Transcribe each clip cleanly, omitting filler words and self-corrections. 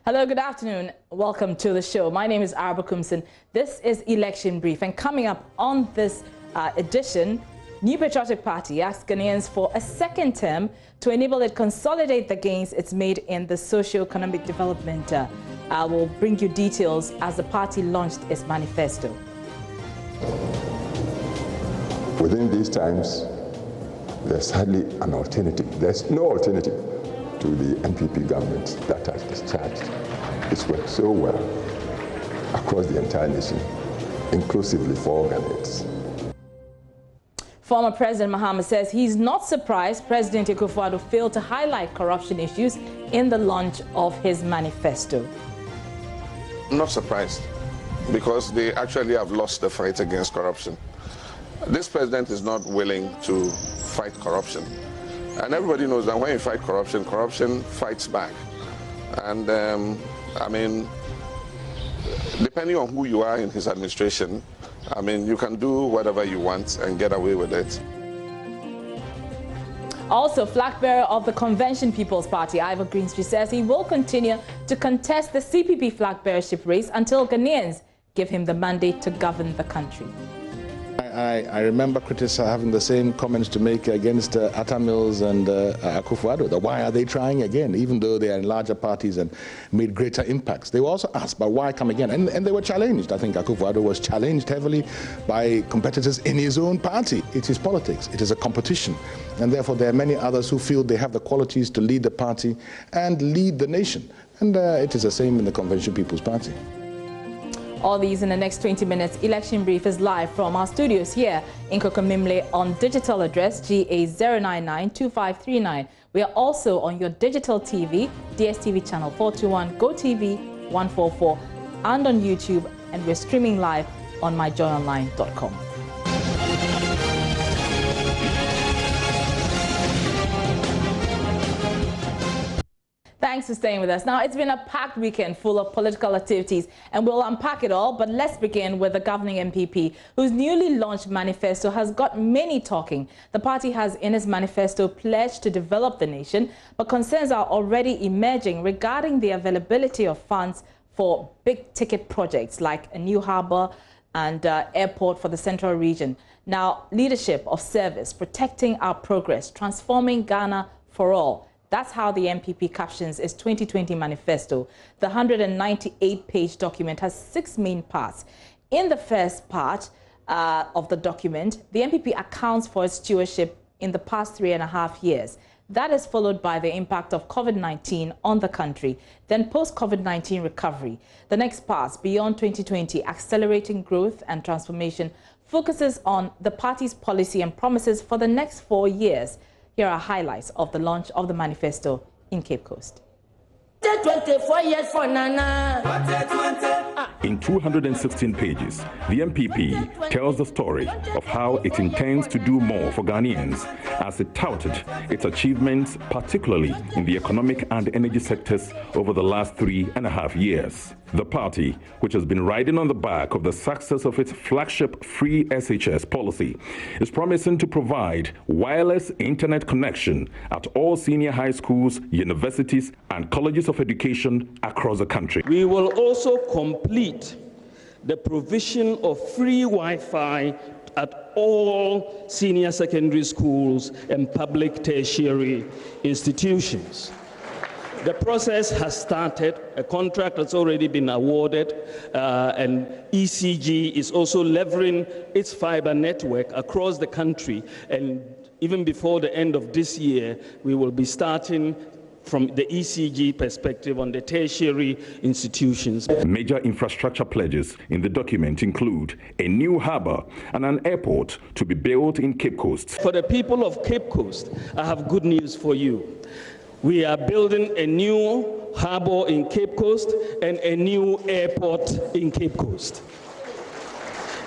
Hello, good afternoon. Welcome to the show. My name is Ivor Greenstreet. This is Election Brief, and coming up on this edition, New Patriotic Party asks Ghanaians for a second term to enable it consolidate the gains it's made in the socio-economic development. I will bring you details as the party launched its manifesto. Within these times, there's hardly an alternative. There's no alternative to the NPP government that has discharged its work so well across the entire nation, inclusively for all Ghanaians. Former President Mahama says he's not surprised President Akufo-Addo failed to highlight corruption issues in the launch of his manifesto. Not surprised, because they actually have lost the fight against corruption. This president is not willing to fight corruption. And everybody knows that when you fight corruption, corruption fights back. And I mean, depending on who you are in his administration, I mean, you can do whatever you want and get away with it. Also, flag bearer of the Convention People's Party, Ivor Greenstreet, says he will continue to contest the CPP flag bearership race until Ghanaians give him the mandate to govern the country. I remember critics having the same comments to make against Atta Mills and Akufo-Addo. Why are they trying again, even though they are in larger parties and made greater impacts? They were also asked, but why come again? And they were challenged. I think Akufo-Addo was challenged heavily by competitors in his own party. It is politics. It is a competition. And therefore, there are many others who feel they have the qualities to lead the party and lead the nation. And it is the same in the Convention People's Party. All these in the next 20 minutes. Election Brief is live from our studios here in Kokomimle on digital address GA0992539. We are also on your digital TV, DSTV channel 421, GoTV 144, and on YouTube, and we're streaming live on myjoyonline.com. Thanks for staying with us. Now, it's been a packed weekend full of political activities, and we'll unpack it all, but let's begin with the governing MPP, whose newly launched manifesto has got many talking. The party has in its manifesto pledged to develop the nation, but concerns are already emerging regarding the availability of funds for big-ticket projects like a new harbour and airport for the central region. Now, leadership of service, protecting our progress, transforming Ghana for all. That's how the MPP captions its 2020 manifesto. The 198-page document has 6 main parts. In the first part of the document, the MPP accounts for its stewardship in the past 3.5 years. That is followed by the impact of COVID-19 on the country, then post-COVID-19 recovery. The next part, beyond 2020, accelerating growth and transformation, focuses on the party's policy and promises for the next 4 years. Here are highlights of the launch of the manifesto in Cape Coast. 24 years for Nana. In 216 pages, the MPP tells the story of how it intends to do more for Ghanaians as it touted its achievements, particularly in the economic and energy sectors over the last 3.5 years. The party, which has been riding on the back of the success of its flagship free SHS policy, is promising to provide wireless internet connection at all senior high schools, universities, and colleges of education across the country. We will also complete the provision of free Wi-Fi at all senior secondary schools and public tertiary institutions. The process has started. A contract has already been awarded, and ECG is also leveraging its fiber network across the country. And even before the end of this year, we will be starting from the ECG perspective on the tertiary institutions. Major infrastructure pledges in the document include a new harbour and an airport to be built in Cape Coast. For the people of Cape Coast, I have good news for you. We are building a new harbour in Cape Coast and a new airport in Cape Coast.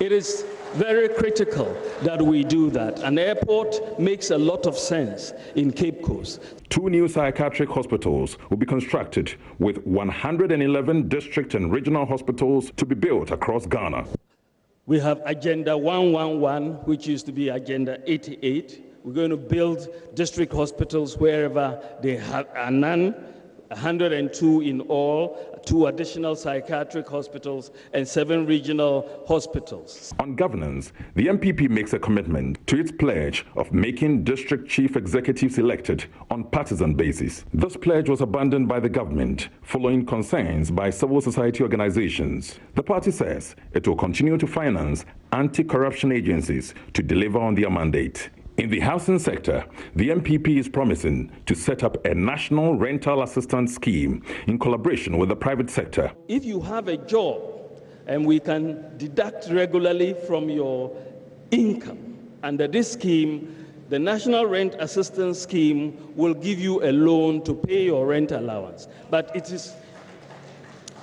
It is very critical that we do that. An airport makes a lot of sense in Cape Coast. 2 new psychiatric hospitals will be constructed, with 111 district and regional hospitals to be built across Ghana. We have Agenda 111, which used to be Agenda 88. We're going to build district hospitals wherever they are none. 102 in all, 2 additional psychiatric hospitals, and 7 regional hospitals. On governance, the MPP makes a commitment to its pledge of making district chief executives elected on partisan basis. This pledge was abandoned by the government following concerns by civil society organizations. The party says it will continue to finance anti-corruption agencies to deliver on their mandate. In the housing sector, the MPP is promising to set up a national rental assistance scheme in collaboration with the private sector. If you have a job and we can deduct regularly from your income, under this scheme, the National Rent Assistance Scheme will give you a loan to pay your rent allowance. But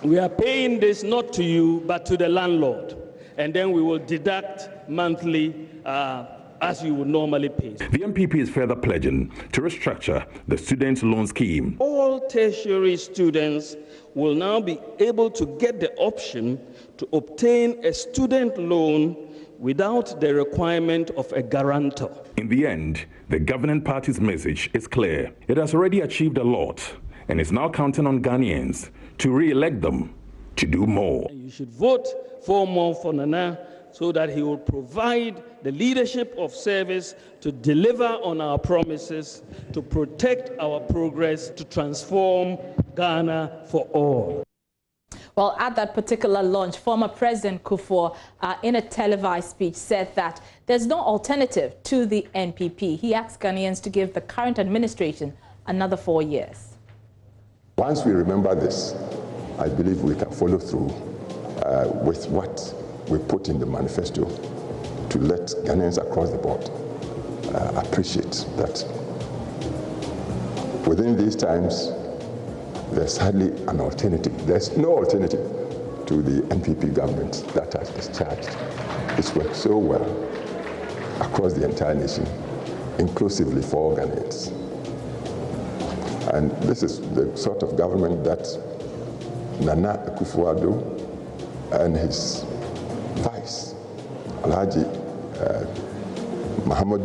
we are paying this not to you, but to the landlord. And then we will deduct monthly as you would normally pay. The MPP is further pledging to restructure the student loan scheme. All tertiary students will now be able to get the option to obtain a student loan without the requirement of a guarantor. In the end, the governing party's message is clear. It has already achieved a lot and is now counting on Ghanaians to re-elect them to do more. You should vote for Nana so that he will provide the leadership of service to deliver on our promises, to protect our progress, to transform Ghana for all. Well, at that particular launch, former President Kufuor, in a televised speech, said that there's no alternative to the NPP. He asked Ghanaians to give the current administration another 4 years. Once we remember this, I believe we can follow through with what we put in the manifesto to let Ghanaians across the board appreciate that within these times, there's hardly an alternative. There's no alternative to the NPP government that has discharged its work so well across the entire nation, inclusively for all Ghanaians. And this is the sort of government that Nana Akufo-Addo and his vice, Alhaji Mahama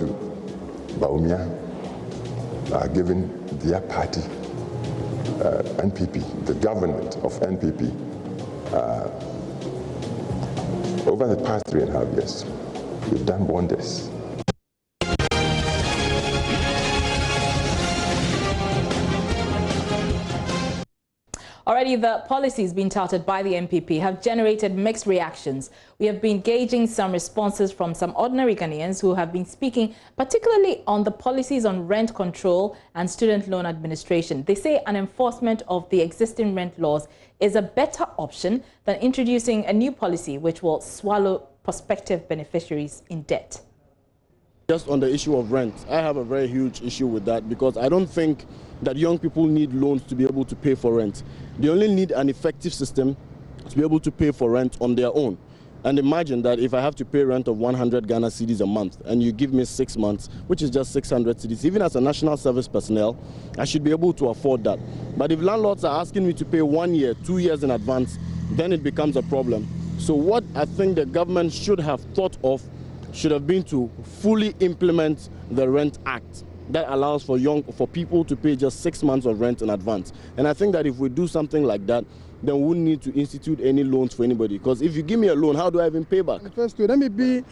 Bawumia, are giving their party, NPP, the government of NPP, over the past 3.5 years. We've done wonders. Already, the policies being touted by the MPP have generated mixed reactions. We have been gauging some responses from some ordinary Ghanaians who have been speaking particularly on the policies on rent control and student loan administration. They say an enforcement of the existing rent laws is a better option than introducing a new policy which will swallow prospective beneficiaries in debt. Just on the issue of rent, I have a very huge issue with that because I don't think that young people need loans to be able to pay for rent. They only need an effective system to be able to pay for rent on their own. And imagine that if I have to pay rent of 100 Ghana cedis a month and you give me 6 months, which is just 600 cedis, even as a national service personnel, I should be able to afford that. But if landlords are asking me to pay 1 year, 2 years in advance, then it becomes a problem. So what I think the government should have thought of should have been to fully implement the Rent Act that allows for people to pay just 6 months of rent in advance. And I think that if we do something like that, then we wouldn't need to institute any loans for anybody. Because if you give me a loan, how do I even pay back? Manifesto, the MPP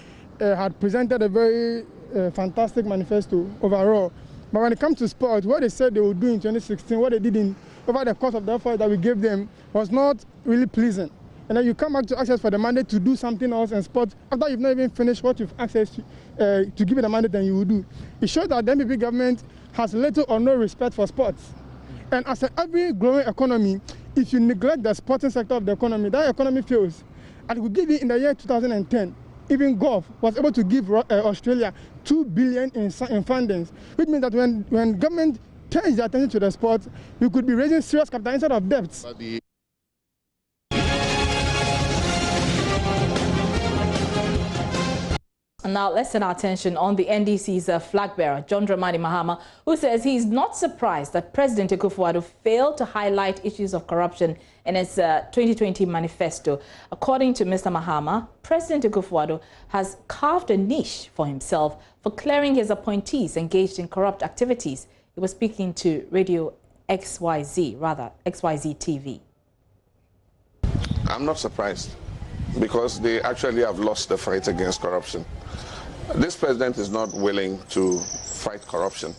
had presented a very fantastic manifesto overall. But when it comes to sport, what they said they would do in 2016, what they did over the course of the effort that we gave them was not really pleasing. And then you come back to access for the mandate to do something else in sport after you've not even finished what you've accessed to give it a mandate, then you will do. It shows that the MPP government has little or no respect for sports. And as every growing economy, if you neglect the sporting sector of the economy, that economy fails. And we give it in the year 2010, even golf was able to give Australia $2 billion in fundings, which means that when government turns their attention to the sport, we could be raising serious capital instead of debts. And now let's turn our attention on the NDC's flag bearer, John Dramani Mahama, who says he's not surprised that President Akufo-Addo failed to highlight issues of corruption in his 2020 manifesto. According to Mr. Mahama, President Akufo-Addo has carved a niche for himself for clearing his appointees engaged in corrupt activities. He was speaking to Radio XYZ TV? I'm not surprised, because they actually have lost the fight against corruption. This president is not willing to fight corruption.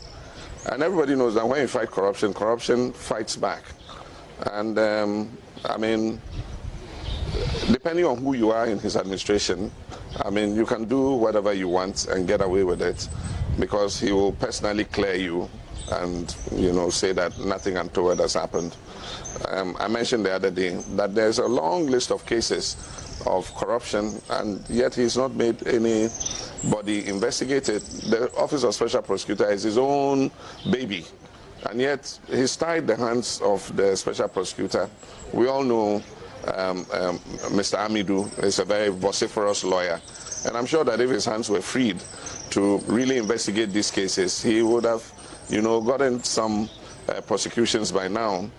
And everybody knows that when you fight corruption, corruption fights back. And I mean, depending on who you are in his administration, I mean, you can do whatever you want and get away with it, because he will personally clear you and, you know, say that nothing untoward has happened. I mentioned the other day that there's a long list of cases of corruption, and yet he's not made anybody investigated. The Office of Special Prosecutor is his own baby, and yet he's tied the hands of the Special Prosecutor. We all know Mr. Amidu is a very vociferous lawyer, and I'm sure that if his hands were freed to really investigate these cases, he would have, you know, gotten some prosecutions by now.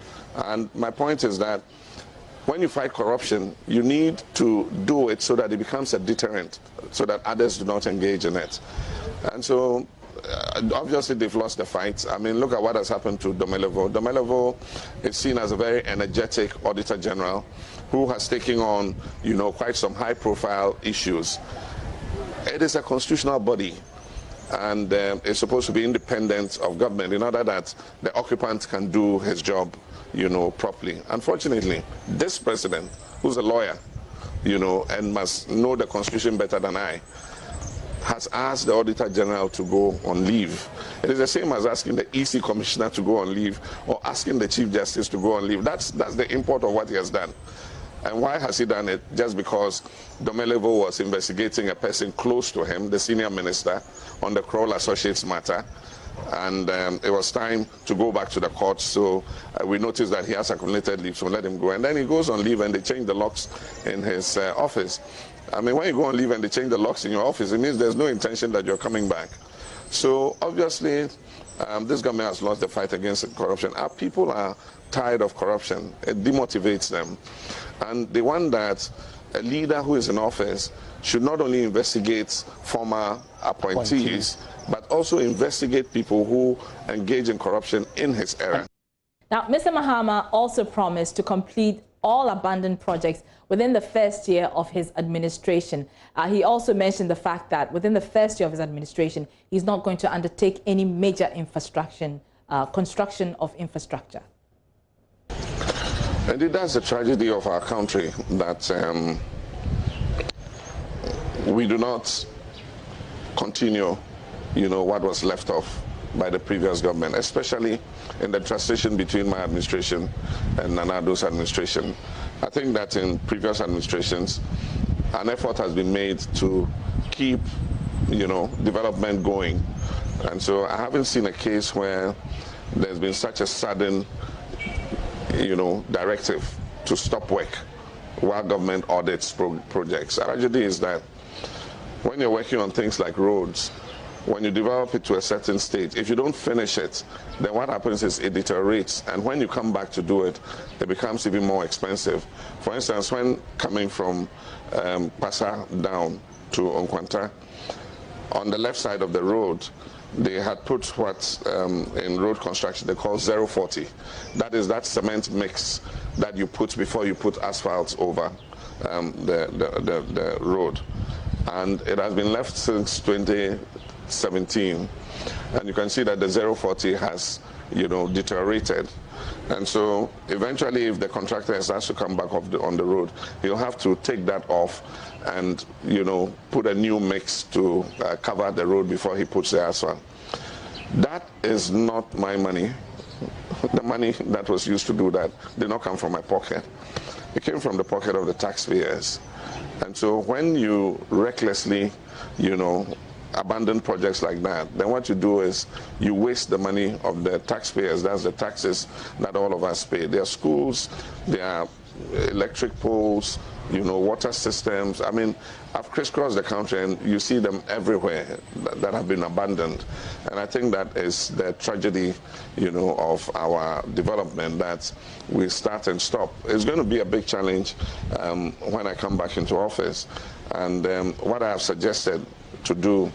And my point is that when you fight corruption, you need to do it so that it becomes a deterrent, so that others do not engage in it. And so, obviously, they've lost the fight. I mean, look at what has happened to Domelevo. Domelevo is seen as a very energetic Auditor General who has taken on, you know, quite some high-profile issues. It is a constitutional body, and it's supposed to be independent of government in order that the occupant can do his job, you know, properly. Unfortunately, this president, who's a lawyer, you know, and must know the Constitution better than I, has asked the Auditor General to go on leave. It is the same as asking the EC Commissioner to go on leave or asking the Chief Justice to go on leave. That's the import of what he has done. And why has he done it? Just because Domelevo was investigating a person close to him, the senior minister, on the Kroll Associates matter. And it was time to go back to the court, so we noticed that he has accumulated leave, so let him go. And then he goes on leave and they change the locks in his office. I mean, when you go on leave and they change the locks in your office, it means there's no intention that you're coming back. So obviously, this government has lost the fight against corruption. Our people are tired of corruption. It demotivates them. And they want that a leader who is in office should not only investigate former appointees, but also investigate people who engage in corruption in his era. Now, Mr. Mahama also promised to complete all abandoned projects within the first year of his administration. He also mentioned the fact that within the first year of his administration, he's not going to undertake any major construction of infrastructure. Indeed, that's the tragedy of our country, that we do not continue, you know, what was left off by the previous government, especially in the transition between my administration and Nana Addo's administration. I think that in previous administrations, an effort has been made to keep, you know, development going. And so I haven't seen a case where there's been such a sudden, you know, directive to stop work while government audits projects. The tragedy is that when you're working on things like roads, when you develop it to a certain stage, if you don't finish it, then what happens is it deteriorates. And when you come back to do it, it becomes even more expensive. For instance, when coming from Pasa down to Onkwanta, on the left side of the road, they had put what in road construction they call 040. That is that cement mix that you put before you put asphalt over the road. And it has been left since 2017, and you can see that the 040 has, you know, deteriorated. And so eventually, if the contractor has to come back on the road, he'll have to take that off and, you know, put a new mix to cover the road before he puts the asphalt. That is not my money. The money that was used to do that did not come from my pocket. It came from the pocket of the taxpayers. And so when you recklessly, you know, abandon projects like that, then what you do is you waste the money of the taxpayers. That's the taxes that all of us pay. There are schools, there are electric poles, you know, water systems. I mean, I've crisscrossed the country and you see them everywhere that have been abandoned. And I think that is the tragedy, you know, of our development, that we start and stop. It's going to be a big challenge when I come back into office. And what I have suggested to do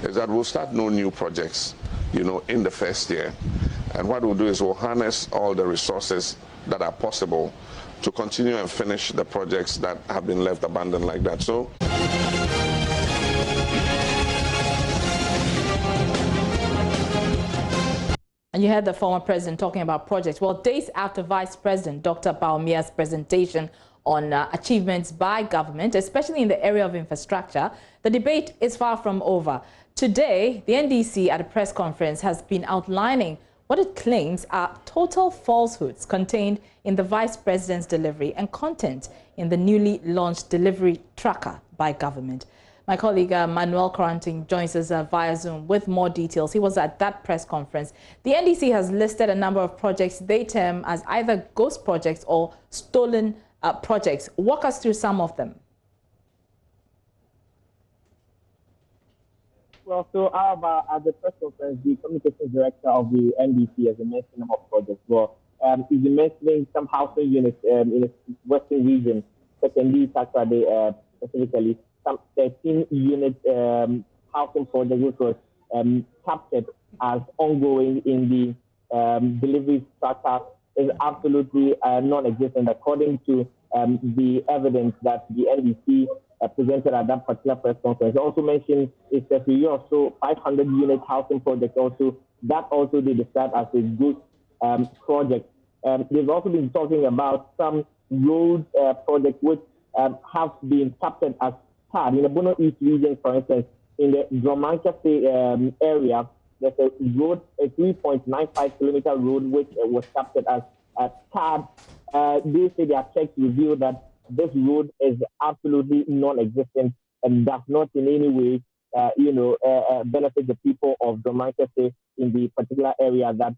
is that we'll start no new projects, you know, in the first year. And what we'll do is we'll harness all the resources that are possible to continue and finish the projects that have been left abandoned like that. So. And you heard the former president talking about projects. Well, days after Vice President Dr. Bawumia's presentation on achievements by government, especially in the area of infrastructure, the debate is far from over. Today, the NDC at a press conference has been outlining what it claims are total falsehoods contained in the Vice President's delivery and content in the newly launched delivery tracker by government. My colleague Manuel Coranting joins us via Zoom with more details. He was at that press conference. The NDC has listed a number of projects they term as either ghost projects or stolen projects. Walk us through some of them. Well, so at the press conference, the communications director of the NDC has mentioned a number of projects. Well, he's been mentioning some housing units in the western region, secondly, specifically, some 13-unit housing project which was captured as ongoing in the delivery tracker is absolutely non-existent according to the evidence that the NDC presented at that particular press conference. Also mentioned it's a few or so 500-unit housing project also. That also they described as a good project. They've also been talking about some road projects which have been captured as part in the Bono East region, for instance, in the Dromanka area. There's a road, a 3.95-kilometer road, which was captured as TAD. They say their checks reveal that this road is absolutely non-existent and does not in any way, benefit the people of Dromanka in the particular area that.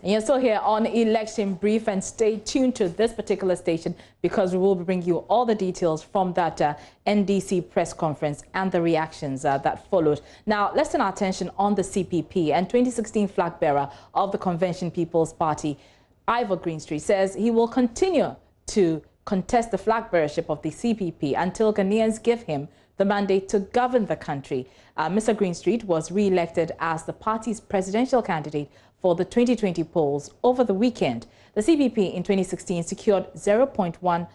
And you're still here on Election Brief, and stay tuned to this particular station because we will bring you all the details from that NDC press conference and the reactions that followed. Now, let's turn our attention on the CPP and 2016 flag bearer of the Convention People's Party, Ivor Greenstreet, says he will continue to contest the flag bearership of the CPP until Ghanaians give him the mandate to govern the country. Mr. Greenstreet was re-elected as the party's presidential candidate for the 2020 polls over the weekend. The CPP in 2016 secured 0.1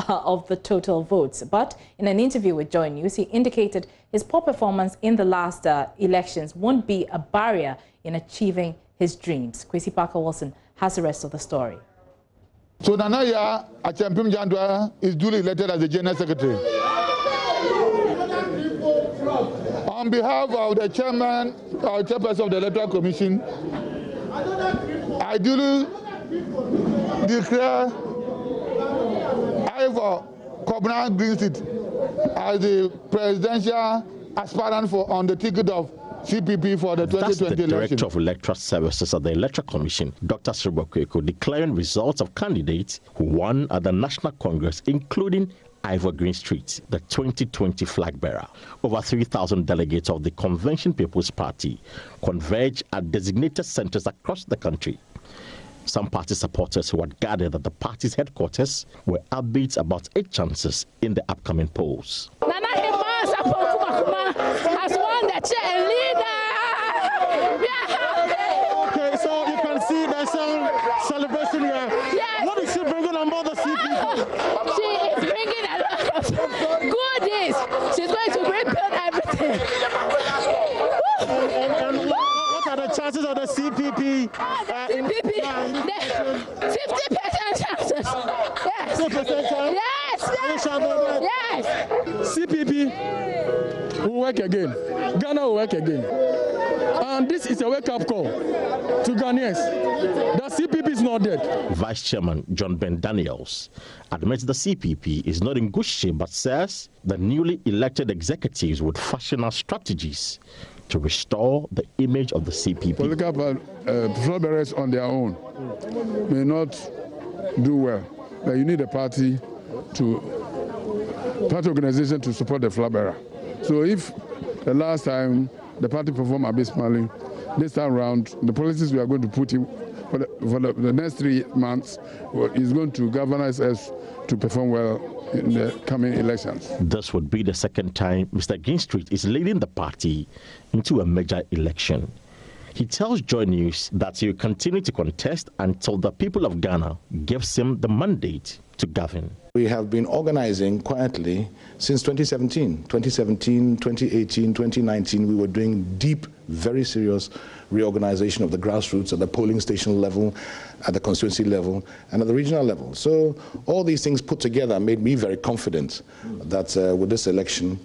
of the total votes. But in an interview with JoyNews, he indicated his poor performance in the last elections won't be a barrier in achieving his dreams. Kwesi Parker-Wilson has the rest of the story. So Nanaya Achampim Jandwa is duly elected as the General Secretary. On behalf of the chairman or chairperson of the Electoral Commission, I duly declare Ivor Greenstreet as the presidential aspirant on the ticket of CPP for the 2020 That's the election. Director of Electoral Services at the Electoral Commission, Dr. Sribokweko, declaring results of candidates who won at the National Congress, including Ivor Greenstreet, the 2020 flag bearer. Over 3,000 delegates of the Convention People's Party converged at designated centers across the country. Some party supporters who had gathered at the party's headquarters were upbeat about 8 chances in the upcoming polls. Nana has won the chair leader. Okay, so you can see there's some celebration here. Yes. What is she bringing on board the CPP? She is bringing a lot of goodies. She's going to rebuild everything. And what are the chances of the CPP? CPP, 50% chances. Yes. 50% chance? Yes. Yes. CPP will work again. Ghana will work again. And this is a wake-up call to Ghanaians. The CPP is not dead. Vice Chairman John Ben Daniels admits the CPP is not in good shape, but says the newly elected executives would fashion out strategies to restore the image of the CPP. Political flag bearers on their own may not do well. But you need a party organization to support the flag bearer. So if the last time the party performed abysmally, this time around, the policies we are going to put in for the next 3 months is going to galvanize us to perform well in the coming elections. This would be the second time Mr. Greenstreet is leading the party into a major election. He tells JoyNews that he will continue to contest until the people of Ghana gives him the mandate to govern. We have been organizing quietly since 2017. 2017, 2018, 2019, we were doing deep, very serious reorganization of the grassroots at the polling station level, at the constituency level, and at the regional level. So all these things put together made me very confident that with this election,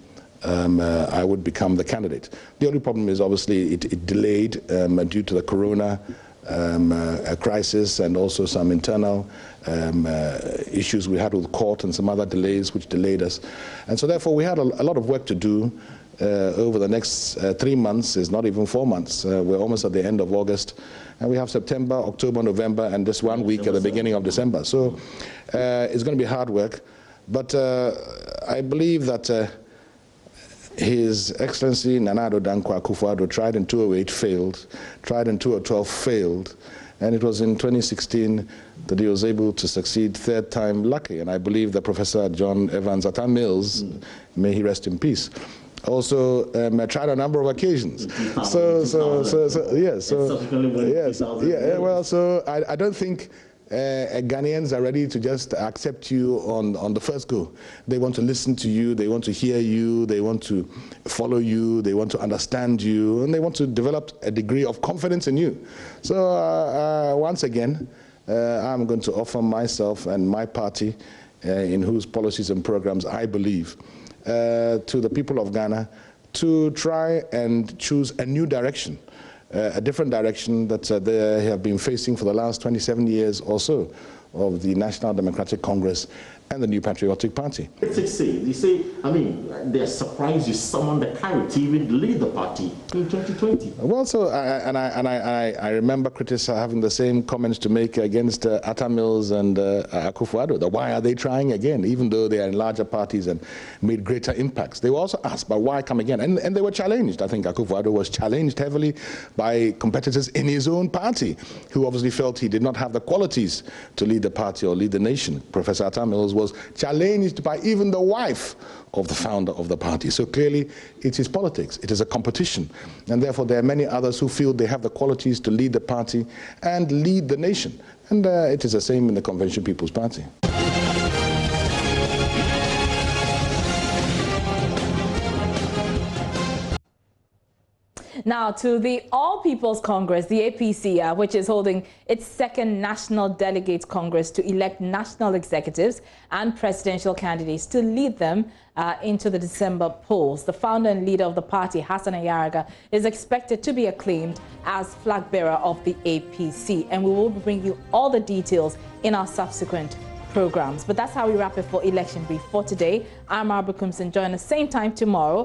I would become the candidate. The only problem is obviously it delayed due to the corona crisis and also some internal issues we had with court and some other delays which delayed us. And so therefore we had a lot of work to do over the next 3 months. It's not even 4 months. We're almost at the end of August. And we have September, October, November, and this 1 week at the beginning of December. So it's going to be hard work. But I believe that His Excellency Nana Addo Dankwa Akufo-Addo tried in 2008, failed, tried in 2012, failed, and it was in 2016 that he was able to succeed, third time lucky. And I believe that Professor John Evans Atta Mills, may he rest in peace, also tried on a number of occasions. I don't think Ghanaians are ready to just accept you on the first go. They want to listen to you, they want to hear you, they want to follow you, they want to understand you, and they want to develop a degree of confidence in you. So once again, I'm going to offer myself and my party, in whose policies and programs I believe, to the people of Ghana to try and choose a new direction. A different direction that they have been facing for the last 27 years or so of the National Democratic Congress and the New Patriotic Party. They say, I mean, they're surprised you summoned the courage to even lead the party in 2020. Well, so, I remember critics having the same comments to make against Atta Mills and Akufo-Addo. Why are they trying again, even though they are in larger parties and made greater impacts? They were also asked, but why come again? And they were challenged. I think Akufo-Addo was challenged heavily by competitors in his own party, who obviously felt he did not have the qualities to lead the party or lead the nation. Professor Atta Mills was challenged by even the wife of the founder of the party. So clearly it is politics, it is a competition, and therefore there are many others who feel they have the qualities to lead the party and lead the nation, and it is the same in the Convention People's Party. Now to the All People's Congress, the APC, which is holding its second National Delegates Congress to elect national executives and presidential candidates to lead them into the December polls. The founder and leader of the party, Hassan Ayaraga, is expected to be acclaimed as flag bearer of the APC. And we will bring you all the details in our subsequent programs. But that's how we wrap it for Election Brief for today. I'm Arbor Kumson. Join us same time tomorrow.